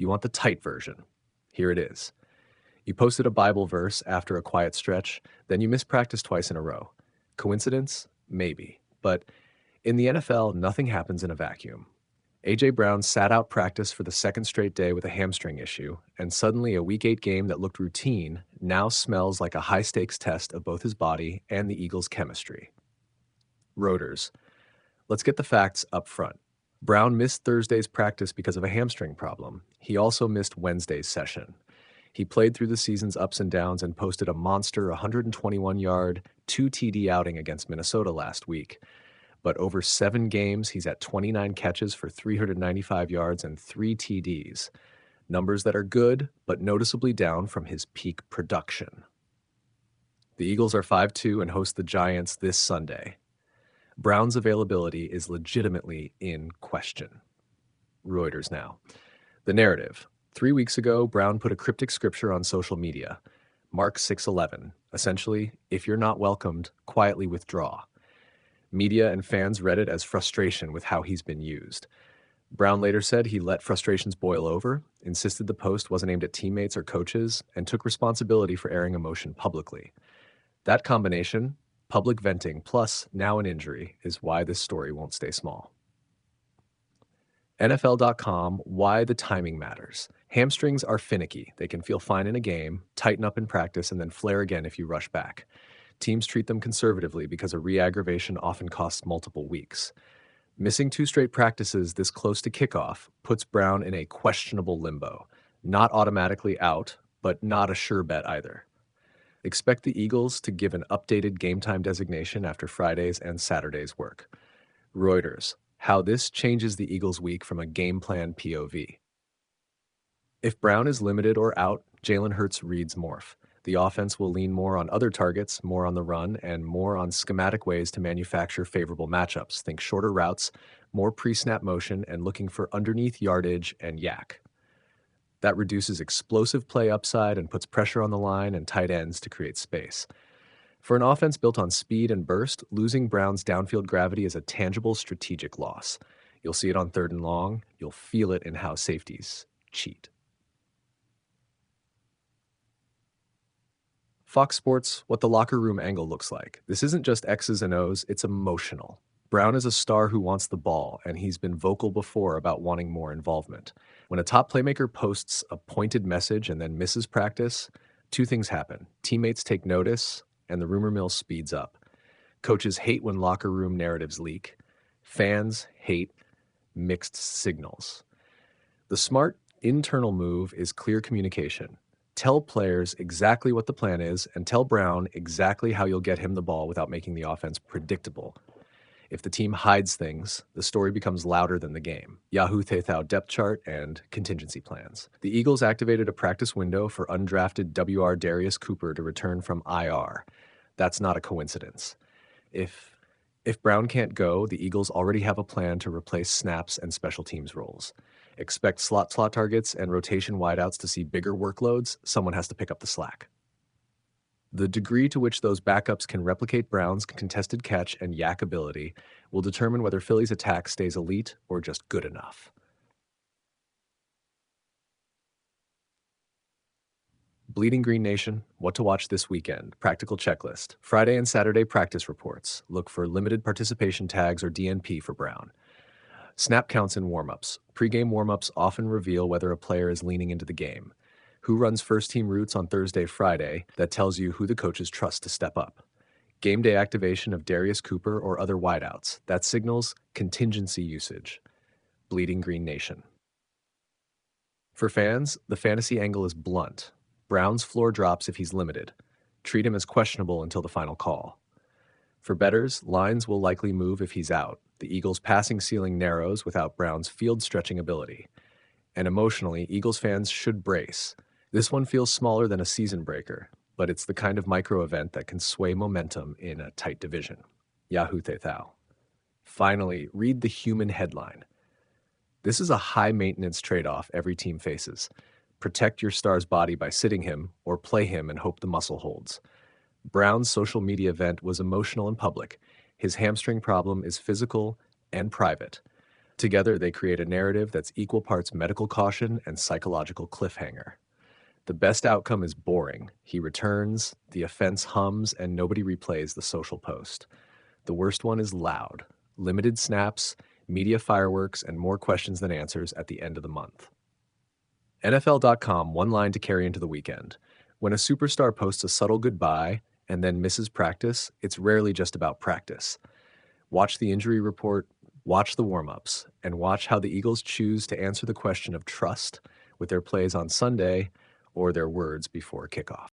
You want the tight version. Here it is. You posted a Bible verse after a quiet stretch, then you missed practice twice in a row. Coincidence? Maybe. But in the NFL, nothing happens in a vacuum. A.J. Brown sat out practice for the second straight day with a hamstring issue, and suddenly a Week 8 game that looked routine now smells like a high-stakes test of both his body and the Eagles' chemistry. Rotors. Let's get the facts up front. Brown missed Thursday's practice because of a hamstring problem. He also missed Wednesday's session. He played through the season's ups and downs and posted a monster 121-yard, 2 TD outing against Minnesota last week. But over 7 games, he's at 29 catches for 395 yards and 3 TDs. Numbers that are good, but noticeably down from his peak production. The Eagles are 5-2 and host the Giants this Sunday. Brown's availability is legitimately in question. Reuters now. The narrative. 3 weeks ago, Brown put a cryptic scripture on social media. Mark 6:11. Essentially, if you're not welcomed, quietly withdraw. Media and fans read it as frustration with how he's been used. Brown later said he let frustrations boil over, insisted the post wasn't aimed at teammates or coaches, and took responsibility for airing emotion publicly. That combination, public venting plus now an injury, is why this story won't stay small. NFL.com, why the timing matters. Hamstrings are finicky. They can feel fine in a game, tighten up in practice, and then flare again if you rush back. Teams treat them conservatively because a re-aggravation often costs multiple weeks. Missing 2 straight practices this close to kickoff puts Brown in a questionable limbo. Not automatically out, but not a sure bet either. Expect the Eagles to give an updated game time designation after Friday's and Saturday's work. Reuters, how this changes the Eagles' week from a game plan POV. If Brown is limited or out, Jalen Hurts reads morph. The offense will lean more on other targets, more on the run, and more on schematic ways to manufacture favorable matchups. Think shorter routes, more pre-snap motion, and looking for underneath yardage and yak. That reduces explosive play upside and puts pressure on the line and tight ends to create space. For an offense built on speed and burst, losing Brown's downfield gravity is a tangible strategic loss. You'll see it on 3rd and long. You'll feel it in how safeties cheat. Fox Sports, what the locker room angle looks like. This isn't just X's and O's, it's emotional. Brown is a star who wants the ball, and he's been vocal before about wanting more involvement. When a top playmaker posts a pointed message and then misses practice, 2 things happen. Teammates take notice, and the rumor mill speeds up. Coaches hate when locker room narratives leak. Fans hate mixed signals. The smart internal move is clear communication. Tell players exactly what the plan is and tell Brown exactly how you'll get him the ball without making the offense predictable. If the team hides things, the story becomes louder than the game. Yahoo Thethau depth chart and contingency plans. The Eagles activated a practice window for undrafted WR Darius Cooper to return from IR. That's not a coincidence. If Brown can't go, the Eagles already have a plan to replace snaps and special teams roles. Expect slot targets and rotation wideouts to see bigger workloads. Someone has to pick up the slack. The degree to which those backups can replicate Brown's contested catch and yak ability will determine whether Philly's attack stays elite or just good enough. Bleeding Green Nation, what to watch this weekend. Practical checklist. Friday and Saturday practice reports. Look for limited participation tags or DNP for Brown. Snap counts in warmups. Pre-game warmups often reveal whether a player is leaning into the game. Who runs first-team routes on Thursday, Friday? That tells you who the coaches trust to step up. Game day activation of Darius Cooper or other wideouts. That signals contingency usage. Bleeding Green Nation. For fans, the fantasy angle is blunt. Brown's floor drops if he's limited. Treat him as questionable until the final call. For bettors, lines will likely move if he's out. The Eagles' passing ceiling narrows without Brown's field-stretching ability. And emotionally, Eagles fans should brace. This one feels smaller than a season breaker, but it's the kind of micro-event that can sway momentum in a tight division. Yahoo Thethau. Finally, read the human headline. This is a high-maintenance trade-off every team faces. Protect your star's body by sitting him, or play him and hope the muscle holds. Brown's social media event was emotional and public. His hamstring problem is physical and private. Together, they create a narrative that's equal parts medical caution and psychological cliffhanger. The best outcome is boring. He returns, the offense hums, and nobody replays the social post. The worst one is loud. Limited snaps, media fireworks, and more questions than answers at the end of the month. NFL.com, one line to carry into the weekend. When a superstar posts a subtle goodbye and then misses practice, it's rarely just about practice. Watch the injury report, watch the warm-ups, and watch how the Eagles choose to answer the question of trust with their plays on Sunday or their words before kickoff.